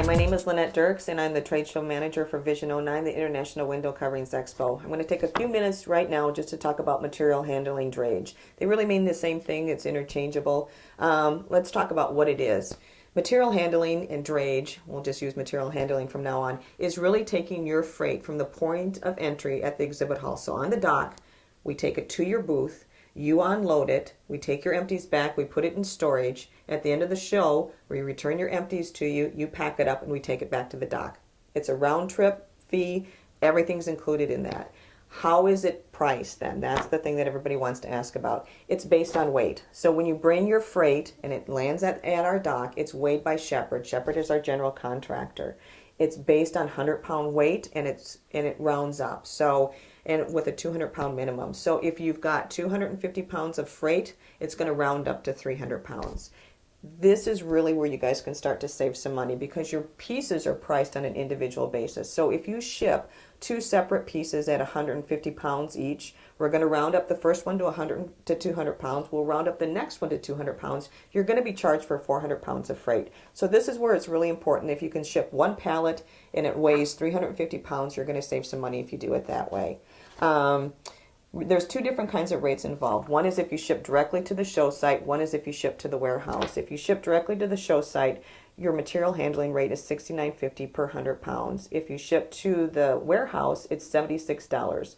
my name is Lynette Dirks, and I'm the Trade Show Manager for Vision09, the International Window Coverings Expo. I'm going to take a few minutes right now just to talk about material handling drage. They really mean the same thing. It's interchangeable. Let's talk about what it is. Material handling and drage, we'll just use material handling from now on, is really taking your freight from the point of entry at the exhibit hall. So on the dock, we take it to your booth. You unload it, we take your empties back, we put it in storage. At the end of the show, we return your empties to you, you pack it up, and we take it back to the dock. It's a round trip fee, everything's included in that. How is it priced then? That's the thing that everybody wants to ask about. It's based on weight. So when you bring your freight and it lands at our dock, it's weighed by Shepherd. Shepherd is our general contractor. It's based on 100-pound weight, and it rounds up. So, and with a 200-pound minimum. So if you've got 250 pounds of freight, it's going to round up to 300 pounds. This is really where you guys can start to save some money because your pieces are priced on an individual basis. So if you ship two separate pieces at 150 pounds each, we're going to round up the first one to 100 to 200 pounds. We'll round up the next one to 200 pounds. You're going to be charged for 400 pounds of freight. So this is where it's really important. If you can ship one pallet and it weighs 350 pounds, you're going to save some money if you do it that way. There's two different kinds of rates involved. One is if you ship directly to the show site. One is if you ship to the warehouse. If you ship directly to the show site, your material handling rate is $69.50 per 100 pounds. If you ship to the warehouse, it's $76.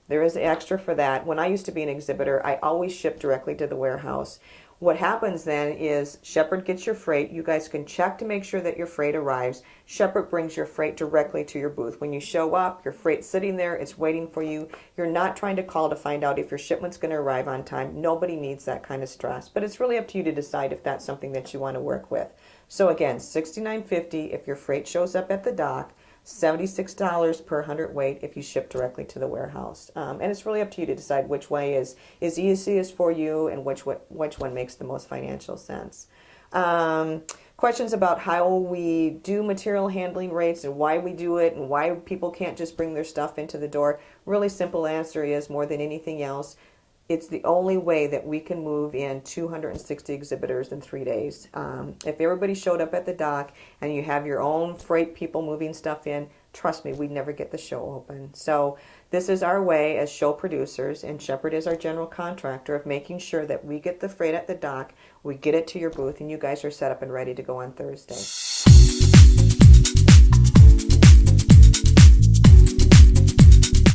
There is extra for that. When I used to be an exhibitor, I always shipped directly to the warehouse. What happens then is Shepherd gets your freight. You guys can check to make sure that your freight arrives. Shepherd brings your freight directly to your booth. When you show up, your freight's sitting there. It's waiting for you. You're not trying to call to find out if your shipment's going to arrive on time. Nobody needs that kind of stress. But it's really up to you to decide if that's something that you want to work with. So again, $69.50 if your freight shows up at the dock. $76 per 100 weight if you ship directly to the warehouse. And it's really up to you to decide which way is easiest for you and which one makes the most financial sense. Questions about how we do material handling rates and why we do it and why people can't just bring their stuff into the door. Really simple answer is, more than anything else, it's the only way that we can move in 260 exhibitors in 3 days. If everybody showed up at the dock and you have your own freight people moving stuff in, trust me, we'd never get the show open. So this is our way as show producers, and Shepherd is our general contractor, of making sure that we get the freight at the dock, we get it to your booth, and you guys are set up and ready to go on Thursday.